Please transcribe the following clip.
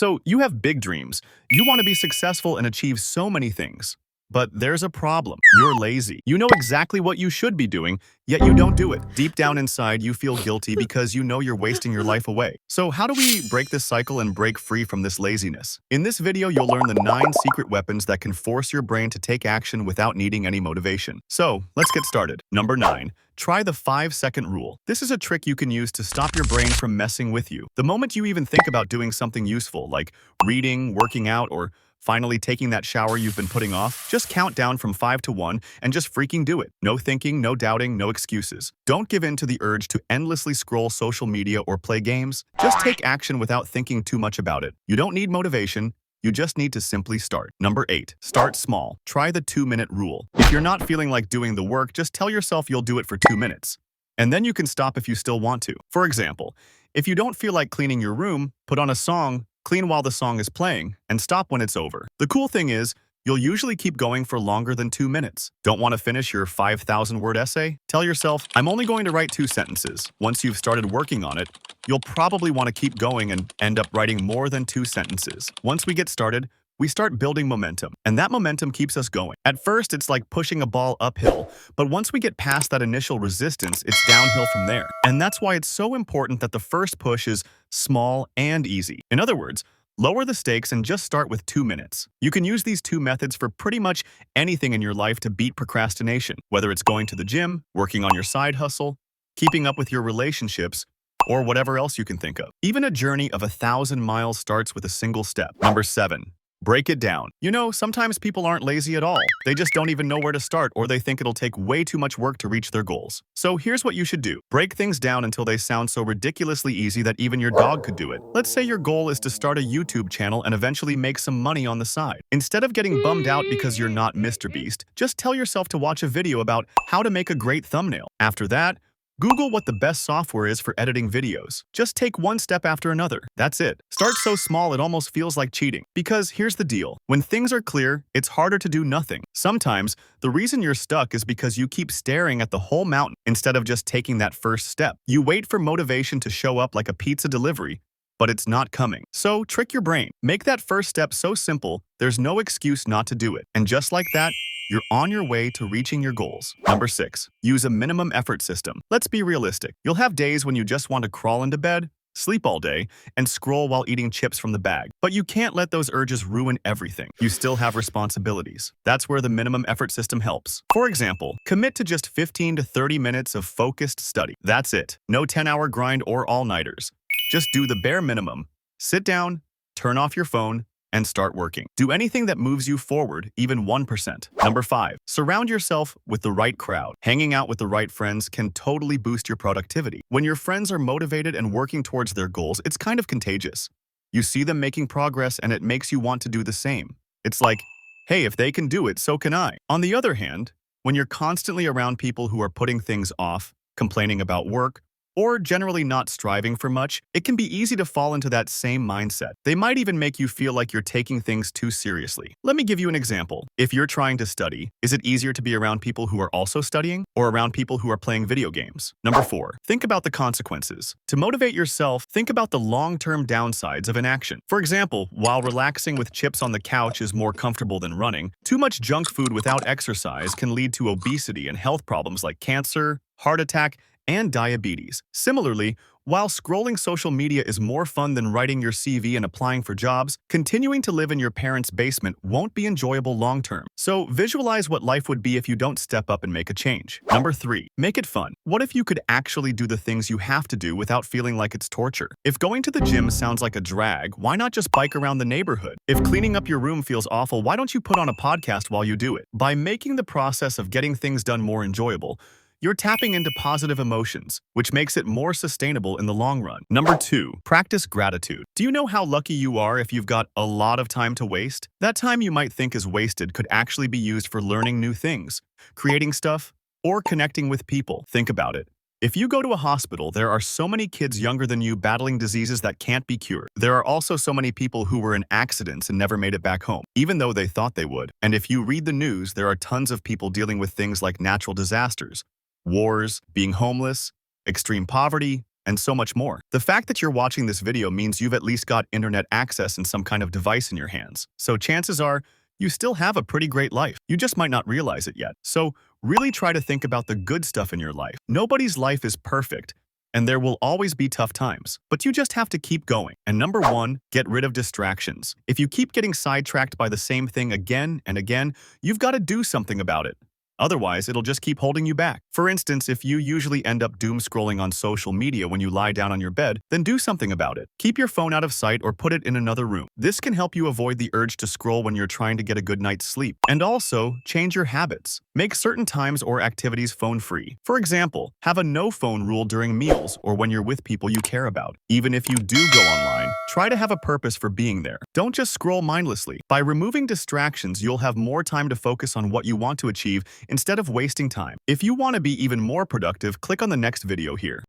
So you have big dreams. You want to be successful and achieve so many things. But there's a problem. You're lazy. You know exactly what you should be doing, yet you don't do it. Deep down inside, you feel guilty because you know you're wasting your life away. So how do we break this cycle and break free from this laziness? In this video, you'll learn the 9 secret weapons that can force your brain to take action without needing any motivation. So let's get started. Number 9. Try the 5-second rule. This is a trick you can use to stop your brain from messing with you. The moment you even think about doing something useful, like reading, working out, or finally taking that shower you've been putting off, just count down from 5 to 1 and just freaking do it. No thinking, no doubting, no excuses. Don't give in to the urge to endlessly scroll social media or play games. Just take action without thinking too much about it. You don't need motivation. You just need to simply start. Number 8. Start small. Try the 2-minute rule. If you're not feeling like doing the work, just tell yourself you'll do it for 2 minutes. And then you can stop if you still want to. For example, if you don't feel like cleaning your room, put on a song, clean while the song is playing, and stop when it's over. The cool thing is, you'll usually keep going for longer than 2 minutes. Don't want to finish your 5,000-word essay? Tell yourself, I'm only going to write 2 sentences. Once you've started working on it, you'll probably want to keep going and end up writing more than 2 sentences. Once we get started, we start building momentum, and that momentum keeps us going. At first, it's like pushing a ball uphill, but once we get past that initial resistance, it's downhill from there. And that's why it's so important that the first push is small and easy. In other words, lower the stakes and just start with 2 minutes. You can use these 2 methods for pretty much anything in your life to beat procrastination, whether it's going to the gym, working on your side hustle, keeping up with your relationships, or whatever else you can think of. Even a journey of 1,000 miles starts with a single step. Number 7. Break it down. You know, sometimes people aren't lazy at all. They just don't even know where to start, or they think it'll take way too much work to reach their goals. So here's what you should do. Break things down until they sound so ridiculously easy that even your dog could do it. Let's say your goal is to start a YouTube channel and eventually make some money on the side. Instead of getting bummed out because you're not Mr. Beast, just tell yourself to watch a video about how to make a great thumbnail. After that, Google what the best software is for editing videos. Just take one step after another. That's it. Start so small it almost feels like cheating. Because here's the deal. When things are clear, it's harder to do nothing. Sometimes, the reason you're stuck is because you keep staring at the whole mountain instead of just taking that first step. You wait for motivation to show up like a pizza delivery, but it's not coming. So trick your brain. Make that first step so simple, there's no excuse not to do it. And just like that, you're on your way to reaching your goals. Number 6. Use a minimum effort system. Let's be realistic. You'll have days when you just want to crawl into bed, sleep all day, and scroll while eating chips from the bag. But you can't let those urges ruin everything. You still have responsibilities. That's where the minimum effort system helps. For example, commit to just 15 to 30 minutes of focused study. That's it. No 10-hour grind or all-nighters. Just do the bare minimum. Sit down, turn off your phone, and start working. Do anything that moves you forward, even 1%. Number 5. Surround yourself with the right crowd. Hanging out with the right friends can totally boost your productivity. When your friends are motivated and working towards their goals, it's kind of contagious. You see them making progress and it makes you want to do the same. It's like, hey, if they can do it, so can I. On the other hand, when you're constantly around people who are putting things off, complaining about work, or generally not striving for much, it can be easy to fall into that same mindset. They might even make you feel like you're taking things too seriously. Let me give you an example. If you're trying to study, is it easier to be around people who are also studying or around people who are playing video games? Number 4. Think about the consequences. To motivate yourself, think about the long-term downsides of inaction. For example, while relaxing with chips on the couch is more comfortable than running, too much junk food without exercise can lead to obesity and health problems like cancer, heart attack, and diabetes. Similarly, while scrolling social media is more fun than writing your CV and applying for jobs, continuing to live in your parents' basement won't be enjoyable long-term. So visualize what life would be if you don't step up and make a change. Number 3. Make it fun. What if you could actually do the things you have to do without feeling like it's torture? If going to the gym sounds like a drag, why not just bike around the neighborhood? If cleaning up your room feels awful, why don't you put on a podcast while you do it? By making the process of getting things done more enjoyable, you're tapping into positive emotions, which makes it more sustainable in the long run. Number 2. Practice gratitude. Do you know how lucky you are if you've got a lot of time to waste? That time you might think is wasted could actually be used for learning new things, creating stuff, or connecting with people. Think about it. If you go to a hospital, there are so many kids younger than you battling diseases that can't be cured. There are also so many people who were in accidents and never made it back home, even though they thought they would. And if you read the news, there are tons of people dealing with things like natural disasters, wars, being homeless, extreme poverty, and so much more. The fact that you're watching this video means you've at least got internet access and some kind of device in your hands. So chances are, you still have a pretty great life. You just might not realize it yet. So really try to think about the good stuff in your life. Nobody's life is perfect, and there will always be tough times, but you just have to keep going. And number one, get rid of distractions. If you keep getting sidetracked by the same thing again and again, you've got to do something about it. Otherwise, it'll just keep holding you back. For instance, if you usually end up doom scrolling on social media when you lie down on your bed, then do something about it. Keep your phone out of sight or put it in another room. This can help you avoid the urge to scroll when you're trying to get a good night's sleep. And also, change your habits. Make certain times or activities phone-free. For example, have a no-phone rule during meals or when you're with people you care about. Even if you do go online, try to have a purpose for being there. Don't just scroll mindlessly. By removing distractions, you'll have more time to focus on what you want to achieve instead of wasting time. If you want to be even more productive, click on the next video here.